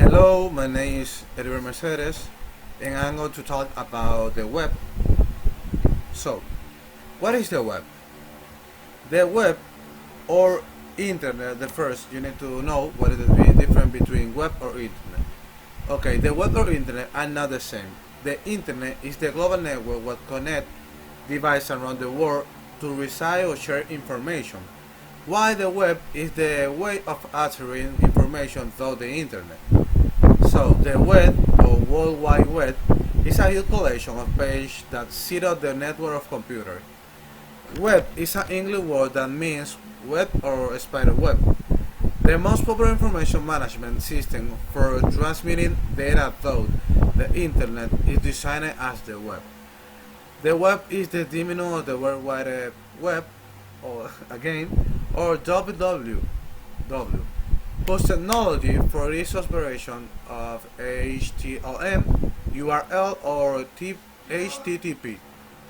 Hello, my name is Web-Heribel Mercedes, and I'm going to talk about the web. So, what is the web? The web or internet, the first you need to know what is the difference between web or internet. Okay, the web or internet are not the same. The internet is the global network that connects devices around the world to reside or share information, while the web is the way of altering information through the internet. So the web or World Wide Web is a huge collection of pages that sit on the network of computers. Web is an English word that means web or spider web. The most popular information management system for transmitting data through the internet is designed as the web. The web is the diminutive of the World Wide Web, or again, or www, whose technology for its operation of HTML, URL, or HTTP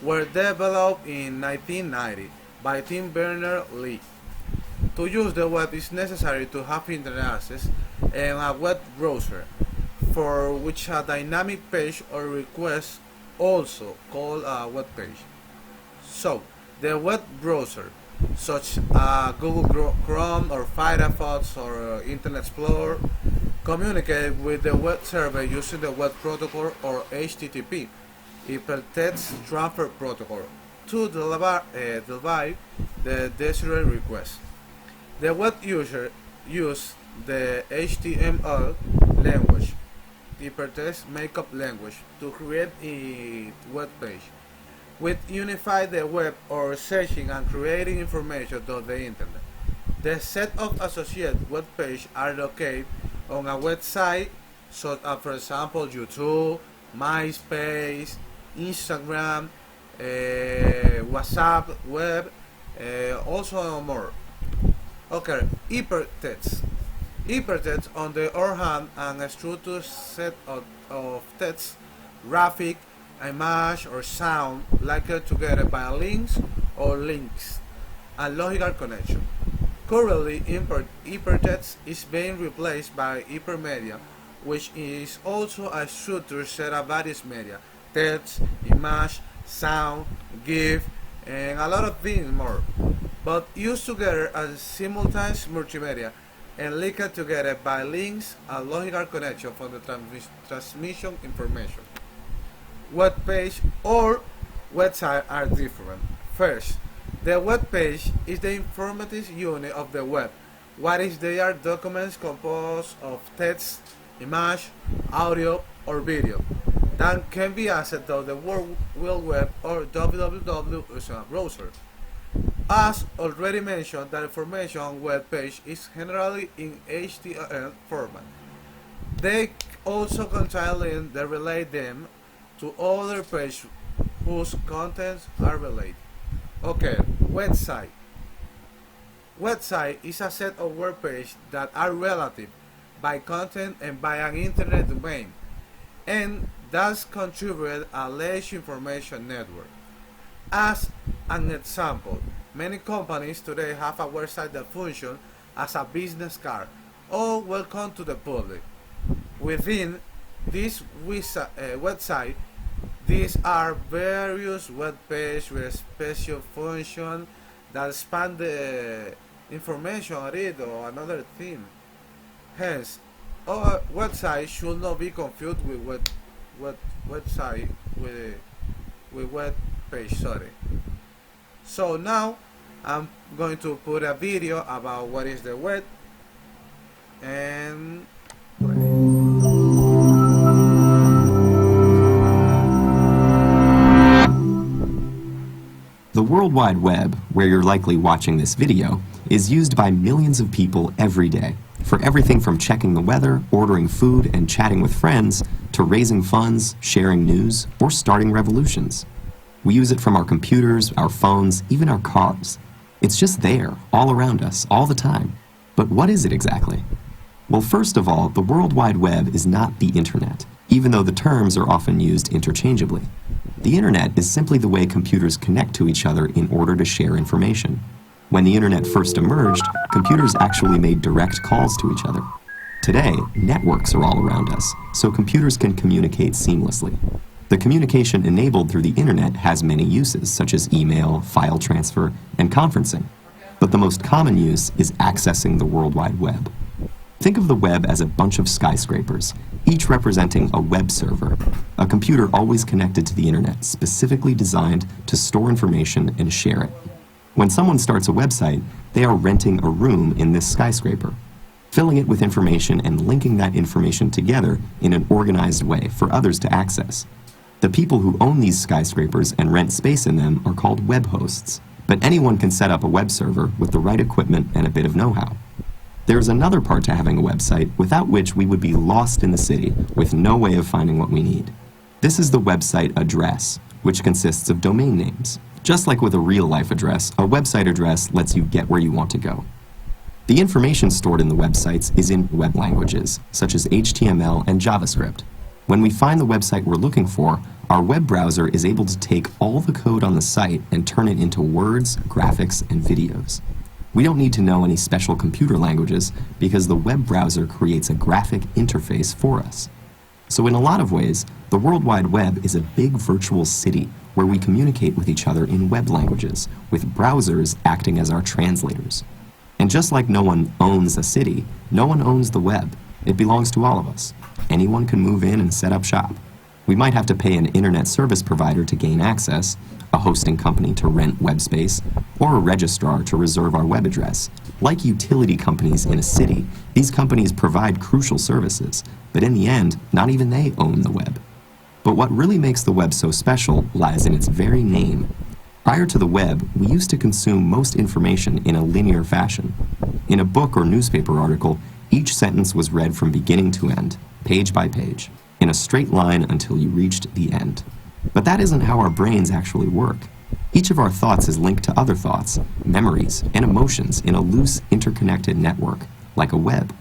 were developed in 1990 by Tim Berners-Lee. To use the web, it's necessary to have internet access and a web browser, for which a dynamic page or request, also called a web page. So, the web browser, such as Google Chrome or Firefox or Internet Explorer, communicate with the web server using the web protocol or HTTP, Hypertext Transfer Protocol, to deliver the desired request. The web user use the HTML language, Hypertext Markup Language, to create a web page, which unify the web or searching and creating information to the internet. The set of associated web pages are located on a website, such as, for example, YouTube, MySpace, Instagram, WhatsApp, web, also more. Okay, hypertext. Hypertext, on the other hand, and a structured set of text, graphic, image, or sound linked together by links or links and logical connection. Currently, hypertext is being replaced by hypermedia, which is also a structured set of various media, text, image, sound, GIF, and a lot of things more, but used together as simultaneous multimedia and linked together by links and logical connection for the transmission information. Web page or website are different. First, the web page is the informative unit of the web. What is they are documents composed of text, image, audio, or video that can be accessed through the World Wide Web or www using a browser. As already mentioned, the information on web page is generally in HTML format. They also contain links that relate them to other pages whose contents are related. Okay, website. Website is a set of web pages that are relative by content and by an internet domain, and thus contribute a large information network. As an example, many companies today have a website that functions as a business card or welcome to the public. Within this website, these are various web pages with special functions that span the information read or another theme. Hence, our website should not be confused with website with web page. Sorry. So now I'm going to put a video about what is the web and The World Wide Web, where you're likely watching this video, is used by millions of people every day, for everything from checking the weather, ordering food, and chatting with friends, to raising funds, sharing news, or starting revolutions. We use it from our computers, our phones, even our cars. It's just there, all around us, all the time. But what is it exactly? Well, first of all, the World Wide Web is not the Internet, even though the terms are often used interchangeably. The Internet is simply the way computers connect to each other in order to share information. When the Internet first emerged, computers actually made direct calls to each other. Today, networks are all around us, so computers can communicate seamlessly. The communication enabled through the internet has many uses, such as email, file transfer, and conferencing. But the most common use is accessing the World Wide Web. Think of the web as a bunch of skyscrapers, each representing a web server, a computer always connected to the internet, specifically designed to store information and share it. When someone starts a website, they are renting a room in this skyscraper, filling it with information and linking that information together in an organized way for others to access. The people who own these skyscrapers and rent space in them are called web hosts, but anyone can set up a web server with the right equipment and a bit of know-how. There's another part to having a website without which we would be lost in the city with no way of finding what we need. This is the website address, which consists of domain names. Just like with a real-life address, a website address lets you get where you want to go. The information stored in the websites is in web languages, such as HTML and JavaScript. When we find the website we're looking for, our web browser is able to take all the code on the site and turn it into words, graphics, and videos. We don't need to know any special computer languages because the web browser creates a graphic interface for us. So in a lot of ways, the World Wide Web is a big virtual city where we communicate with each other in web languages, with browsers acting as our translators. And just like no one owns a city, no one owns the web. It belongs to all of us. Anyone can move in and set up shop. We might have to pay an internet service provider to gain access, a hosting company to rent web space, or a registrar to reserve our web address. Like utility companies in a city, these companies provide crucial services, but in the end, not even they own the web. But what really makes the web so special lies in its very name. Prior to the web, we used to consume most information in a linear fashion. In a book or newspaper article, each sentence was read from beginning to end, page by page, in a straight line until you reached the end. But that isn't how our brains actually work. Each of our thoughts is linked to other thoughts, memories, and emotions in a loose, interconnected network, like a web.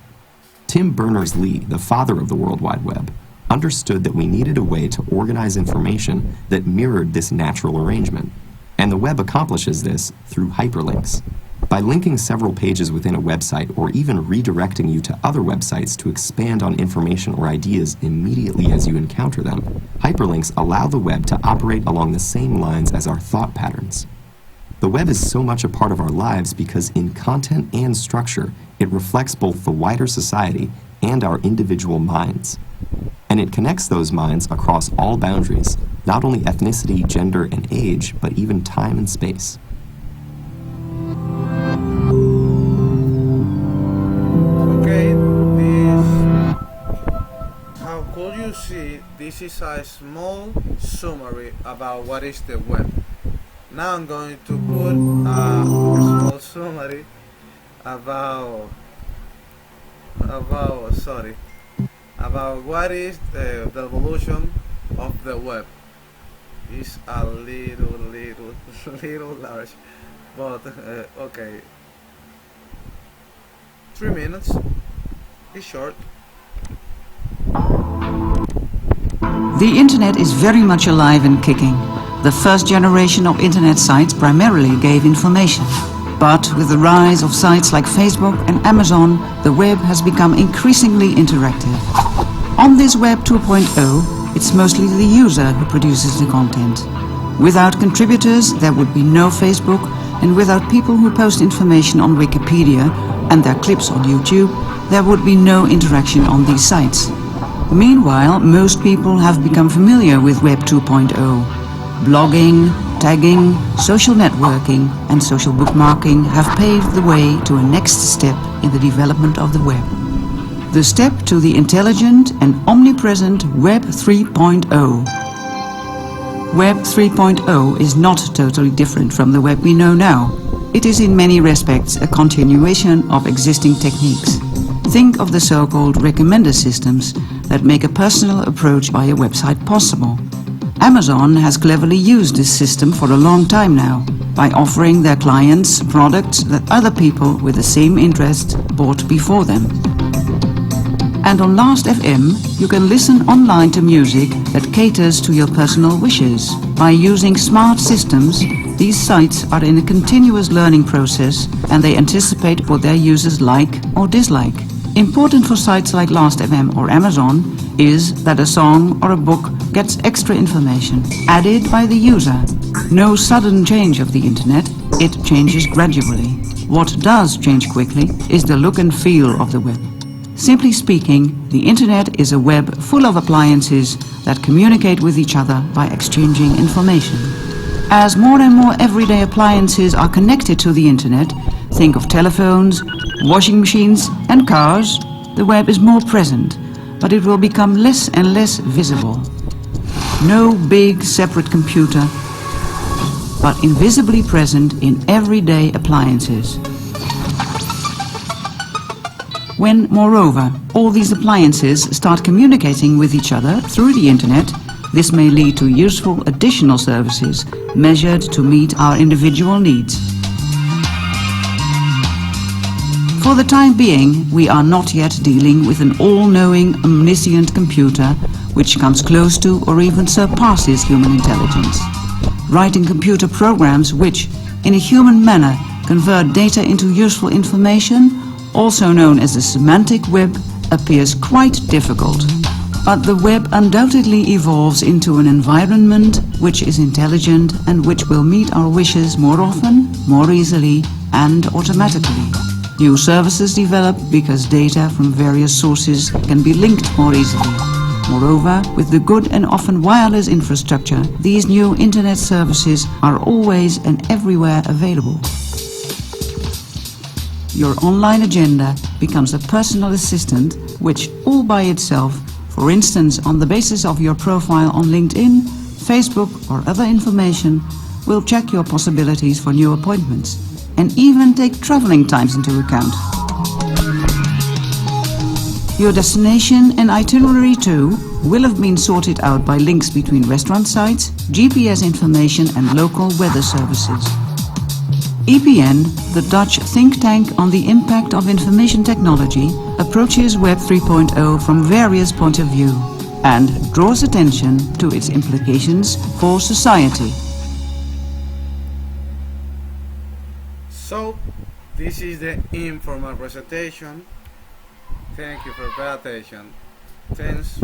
Tim Berners-Lee, the father of the World Wide Web, understood that we needed a way to organize information that mirrored this natural arrangement. And the web accomplishes this through hyperlinks. By linking several pages within a website or even redirecting you to other websites to expand on information or ideas immediately as you encounter them, hyperlinks allow the web to operate along the same lines as our thought patterns. The web is so much a part of our lives because in content and structure, it reflects both the wider society and our individual minds. And it connects those minds across all boundaries, not only ethnicity, gender, and age, but even time and space. You see, this is a small summary about what is the web. Now I'm going to put a small summary about what is the evolution of the web. It's a little large, but okay. 3 minutes. It's short. The internet is very much alive and kicking. The first generation of internet sites primarily gave information. But with the rise of sites like Facebook and Amazon, the web has become increasingly interactive. On this Web 2.0, it's mostly the user who produces the content. Without contributors, there would be no Facebook, and without people who post information on Wikipedia and their clips on YouTube, there would be no interaction on these sites. Meanwhile, most people have become familiar with Web 2.0. Blogging, tagging, social networking and social bookmarking have paved the way to a next step in the development of the web. The step to the intelligent and omnipresent Web 3.0. Web 3.0 is not totally different from the web we know now. It is in many respects a continuation of existing techniques. Think of the so-called recommender systems that make a personal approach by a website possible. Amazon has cleverly used this system for a long time now, by offering their clients products that other people with the same interest bought before them. And on Last.fm, you can listen online to music that caters to your personal wishes. By using smart systems, these sites are in a continuous learning process and they anticipate what their users like or dislike. Important for sites like Last.fm or Amazon is that a song or a book gets extra information added by the user. No sudden change of the internet, it changes gradually. What does change quickly is the look and feel of the web. Simply speaking, the internet is a web full of appliances that communicate with each other by exchanging information. As more and more everyday appliances are connected to the internet, think of telephones, washing machines and cars, the web is more present, but it will become less and less visible. No big separate computer, but invisibly present in everyday appliances. When, moreover, all these appliances start communicating with each other through the internet, this may lead to useful additional services measured to meet our individual needs. For the time being, we are not yet dealing with an all-knowing, omniscient computer which comes close to or even surpasses human intelligence. Writing computer programs which, in a human manner, convert data into useful information, also known as the semantic web, appears quite difficult. But the web undoubtedly evolves into an environment which is intelligent and which will meet our wishes more often, more easily and automatically. New services develop because data from various sources can be linked more easily. Moreover, with the good and often wireless infrastructure, these new internet services are always and everywhere available. Your online agenda becomes a personal assistant which, all by itself, for instance on the basis of your profile on LinkedIn, Facebook or other information, will check your possibilities for new appointments and even take traveling times into account. Your destination and itinerary too will have been sorted out by links between restaurant sites, GPS information and local weather services. EPN, the Dutch think tank on the impact of information technology, approaches Web 3.0 from various points of view and draws attention to its implications for society. So, this is the informal presentation. Thank you for paying attention. Thanks.